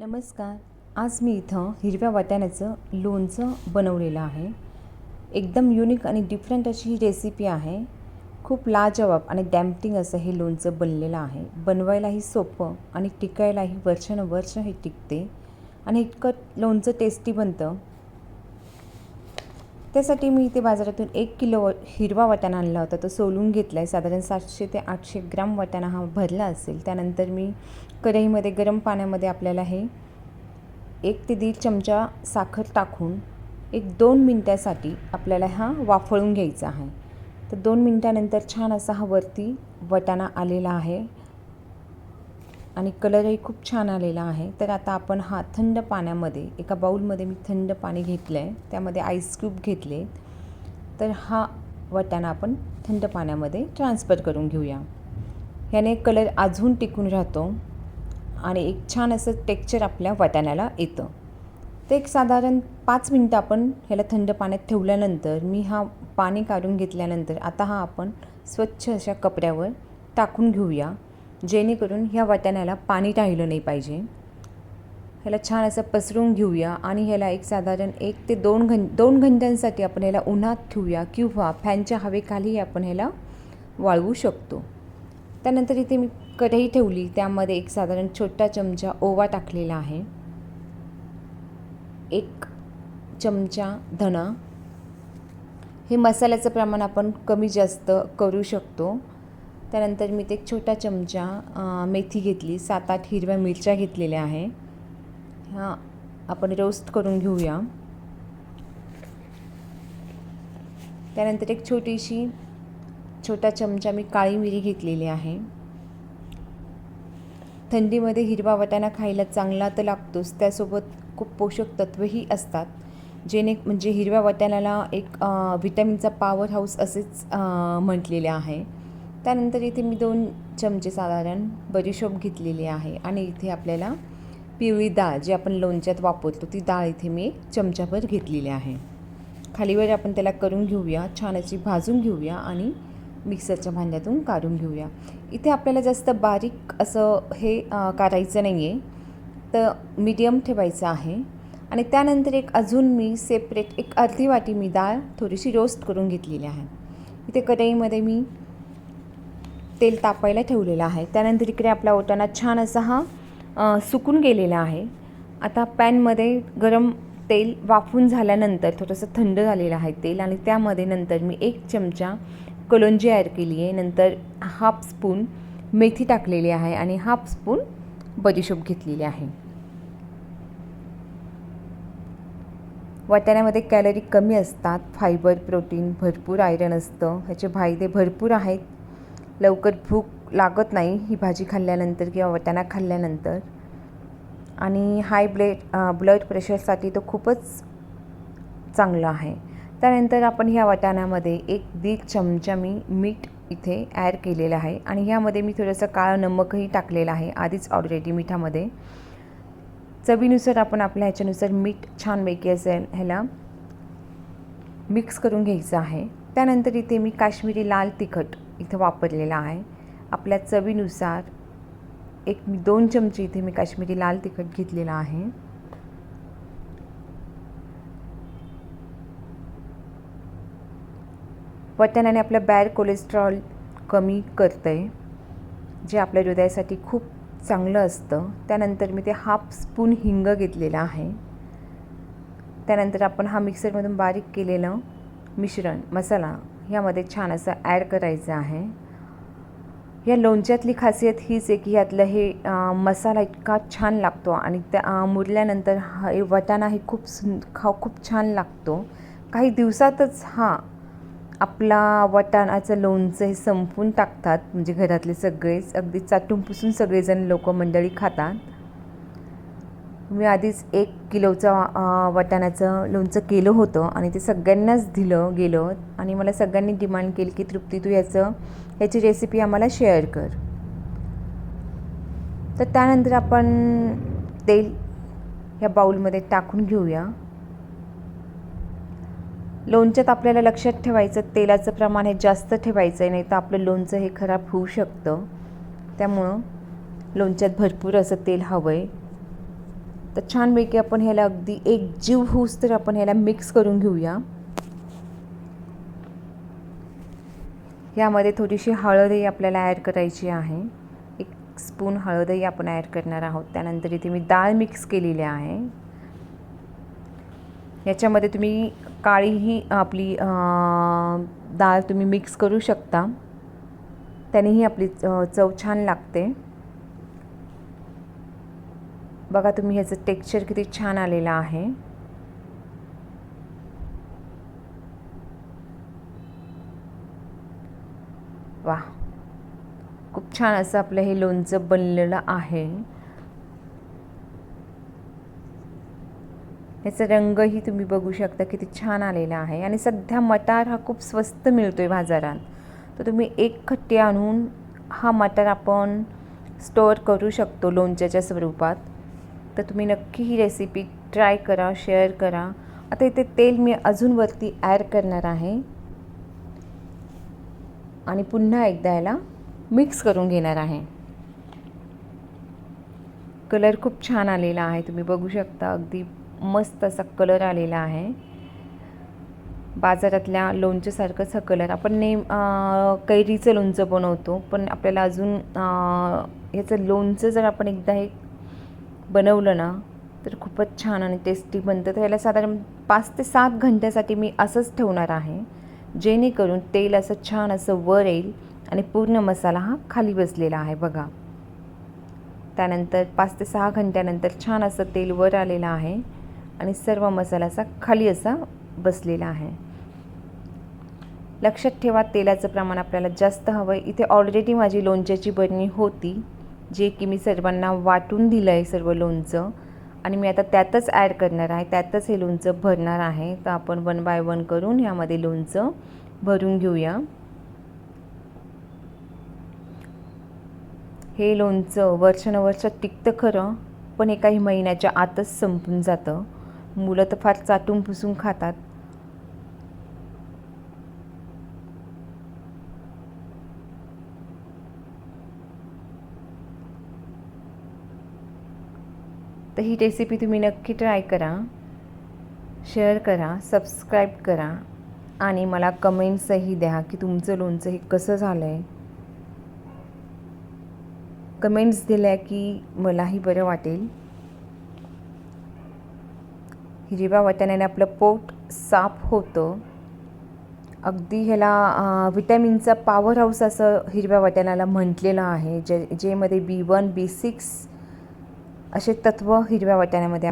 नमस्कार. आज मी इथं हिरव्या वाटाण्याचं लोणचं बनवलेलं आहे. एकदम युनिक आणि डिफरंट अशी ही रेसिपी आहे. खूप लाजवाब आणि डॅम्प्टिंग असं हे लोणचं बनलेलं आहे. बनवायलाही सोपं आणि टिकायलाही वर्षानुवर्ष हे टिकते आणि इतकं लोणचं टेस्टी बनतं. त्यासाठी मी इथे बाजारातून 1 किलो हिरवा वाटाणा आणला होता. तो सोलून घेतला आहे. साधारण 700 ते 800 ग्राम वाटाणा हा भरला असेल. त्यानंतर मी कढईमध्ये गरम पाण्यामध्ये आपल्याला हे 1 ते 1.5 चमचा साखर टाकून 1-2 मिनटासाठी आपल्याला हा वाफळून घ्यायचा आहे. तर 2 मिनटानंतर छान असा हा वरती वाटाणा आलेला आहे आणि कलरही खूप छान आलेला आहे. तर आता आपण हा थंड पाण्यामध्ये एका बाऊलमध्ये मी थंड पाणी घेतलं आहे. त्यामध्ये आईस क्यूब घेतले. तर हा वाटाणा आपण थंड पाण्यामध्ये ट्रान्सफर करून घेऊया. ह्याने कलर अजून टिकून राहतो आणि एक छान असं टेक्स्चर आपल्या वाटाण्याला येतं. ते एक साधारण 5 मिनटं आपण ह्याला थंड पाण्यात ठेवल्यानंतर मी हा पाणी काढून घेतल्यानंतर आता हा आपण स्वच्छ अशा कपड्यावर टाकून घेऊया, जेणेकरून ह्या वाटाण्याला पाणी राहिलं नाही पाहिजे. ह्याला छान असं पसरून घेऊया आणि ह्याला एक साधारण 1 ते 2 घंट्यांसाठी आपण ह्याला उन्हात ठेवूया किंवा फॅनच्या हवेखाली आपण ह्याला वाळवू शकतो. त्यानंतर इथे मी कढई ठेवली. त्यामध्ये एक साधारण छोटा चमचा ओवा टाकलेला आहे. 1 चमचा धना. हे मसाल्याचं प्रमाण आपण कमी जास्त करू शकतो. त्यानंतर मी ते एक छोटा चमचा मेथी घेतली. 7-8 हिरव्या मिरच्या घेतलेल्या आहे. ह्या आपण रोस्ट करून घेऊया. त्यानंतर एक छोटा चमचा मी काळी मिरी घेतलेली आहे. थंडीमध्ये हिरवा वाटाणा खायला चांगला तर लागतोच, त्यासोबत खूप पोषक तत्त्वही असतात, म्हणजे हिरव्या वाटाण्याला एक व्हिटॅमिनचा पॉवर हाऊस असेच म्हटलेले आहे. त्यानंतर इथे मी 2 चमचे साधारण बडीशोप घेतलेली आहे आणि इथे आपल्याला पिवळी डाळ जी आपण लोणच्यात वापरतो ती डाळ इथे मी 1 चमचाभर घेतलेली आहे. खालीवर आपण त्याला करून घेऊया, छान अशी भाजून घेऊया आणि मिक्सरच्या भांड्यातून काढून घेऊया. इथे आपल्याला जास्त बारीक असं हे काढायचं नाही आहे, तर मीडियम ठेवायचं आहे. आणि त्यानंतर अजून मी सेपरेट एक अर्धी वाटी मी डाळ थोडीशी रोस्ट करून घेतलेली आहे. इथे कढईमध्ये मी तेल तापायला ठेवलेलं आहे. त्यानंतर इकडे आपला वाटाणा छान असा हा सुकून गेलेला आहे. आता पॅनमध्ये गरम तेल वाफून झाल्यानंतर थोडंसं थंड झालेलं आहे तेल आणि त्यामध्ये नंतर मी 1 चमचा कलोंजी ॲड केली आहे. नंतर 1/2 स्पून मेथी टाकलेली आहे आणि 1/2 स्पून बडीशोप घेतलेली आहे. वाटाण्यामध्ये कॅलरी कमी असतात, फायबर, प्रोटीन, भरपूर आयरन असतं. ह्याचे फायदे भरपूर आहेत. लवकर भूक लागत नाही ही भाजी खाल्ल्यानंतर किंवा वाटाणा खाल्ल्यानंतर. आणि ब्लड प्रेशरसाठी तो खूपच चांगलं आहे. त्यानंतर आपण ह्या वाटाण्यामध्ये 1-1.5 चमचा मी मीठ इथे ॲड केलेलं आहे आणि ह्यामध्ये मी थोडंसं काळं नमकही टाकलेलं आहे आधीच ऑलरेडी मिठामध्ये. चवीनुसार आपण आपल्या ह्याच्यानुसार मीठ छानपैकी असेल ह्याला मिक्स करून घ्यायचं आहे. त्यानंतर इथे मी काश्मीरी लाल तिखट इथं वापरलेलं आहे. आपल्या चवीनुसार 2 चमचे इथे मी काश्मीरी लाल तिखट घेतलेलं आहे. वाटाण्याने आपलं बॅड कोलेस्ट्रॉल कमी करतं आहे, जे आपल्या हृदयासाठी खूप चांगलं असतं. त्यानंतर मी ते 1/2 स्पून हिंग घेतलेलं आहे. त्यानंतर आपण हा मिक्सरमधून बारीक केलेलं मसाला ह्यामध्ये छान असं ॲड करायचं आहे. या लोणच्यातली खासियत हीच आहे की यातलं हे मसाला इतका छान लागतो आणि त्या मुरल्यानंतर हा वाटाणा हे खूप छान लागतो. काही दिवसातच आपला वाटाणाचं लोणचं हे संपवून टाकतात, म्हणजे घरातले सगळेच अगदी चाटून पुसून सगळेजण मंडळी खातात. मी आधीच 1 किलोचा वाटाण्याचं लोणचं केलं होतं आणि ते सगळ्यांनाच दिलं गेलं आणि मला सगळ्यांनी डिमांड केली की तृप्ती तू याची रेसिपी आम्हाला शेअर कर. तर त्यानंतर आपण तेल ह्या बाऊलमध्ये टाकून घेऊया. लोणच्यात आपल्याला लक्षात ठेवायचं तेलाचं प्रमाण हे जास्त ठेवायचं आहे, नाही तर आपलं लोणचं हे खराब होऊ शकतं. त्यामुळं लोणच्यात भरपूर असं तेल हवं आहे. तर छानपैकी आपण ह्याला अगदी एकजीव होऊस तर आपण ह्याला मिक्स करून घेऊया. यामध्ये थोडीशी हळदही आपल्याला ॲड करायची आहे. 1 स्पून हळदही आपण ॲड करणार आहोत. त्यानंतर इथे मी डाळ मिक्स केलेली आहे. याच्यामध्ये तुम्ही काळीही आपली डाळ तुम्ही मिक्स करू शकता, त्यानेही आपली चव छान लागते. बघा तुम्ही ह्याचं टेक्स्चर किती छान आलेलं आहे. वा, खूप छान असं आपलं हे लोणचं बनलेलं आहे. याचा रंगही तुम्ही बघू शकता किती छान आलेला आहे. आणि सध्या मटार हा खूप स्वस्त मिळतोय बाजारात, तर तुम्ही 1 कट्टी आणून हा मटार आपण स्टोअर करू शकतो लोणच्याच्या स्वरूपात. तर तुम्ही नक्की ही रेसिपी ट्राय करा, शेअर करा. आता इथे तेल मी अजून वरती ॲड करणार आहे आणि पुन्हा एकदा याला मिक्स करून घेणार आहे. कलर खूप छान आलेला आहे, तुम्ही बघू शकता. अगदी मस्त असा कलर आलेला आहे. बाजारातल्या लोणच्यासारखंच हा कलर. आपण कैरीचं लोणचं बनवतो, पण आपल्याला अजून ह्याचं लोणचं जर आपण एकदा हे बनवलं ना तर खूपच छान आणि टेस्टी बनतं. तर ह्याला साधारण 5 ते 7 घंट्यासाठी मी असंच ठेवणार आहे, जेणेकरून तेल असं छान असं वर येईल आणि पूर्ण मसाला हा खाली बसलेला आहे बघा. त्यानंतर 5 ते 6 घंट्यानंतर छान असं तेल वर आलेलं आहे आणि सर्व मसाला असा खाली असा बसलेला आहे. लक्षात ठेवा, तेलाचं प्रमाण आपल्याला जास्त हवं आहे. इथे ऑलरेडी माझी लोणच्याची बरणी होती, जे की मी सर्वांना वाटून दिलं आहे सर्व लोणचं, आणि मी आता त्यातच ॲड करणार आहे, त्यातच हे लोणचं भरणार आहे. तर आपण 1 बाय 1 करून यामध्ये लोणचं भरून घेऊया. हे लोणचं वर्षानुवर्ष टिकतं खरं, पण हे काही महिन्याच्या आतच संपून जातं. मुलं तर फार चाटून पुसून खातात. तर ही रेसिपी तुम्ही नक्की ट्राय करा, शेअर करा, सबस्क्राईब करा आणि मला कमेंट्सही द्या की तुमचं लोणचं हे कसं झालं आहे. कमेंट्स दिल्या की मलाही बरं वाटेल. हिरव्या वाटाण्याने आपलं पोट साफ होतं. अगदी ह्याला विटॅमिनचा पॉवर हाऊस असं हिरव्या वाटाण्याला म्हटलेलं आहे, जेमध्ये B1, B6 असे तत्त्व हिरव्या वाटाण्यामध्ये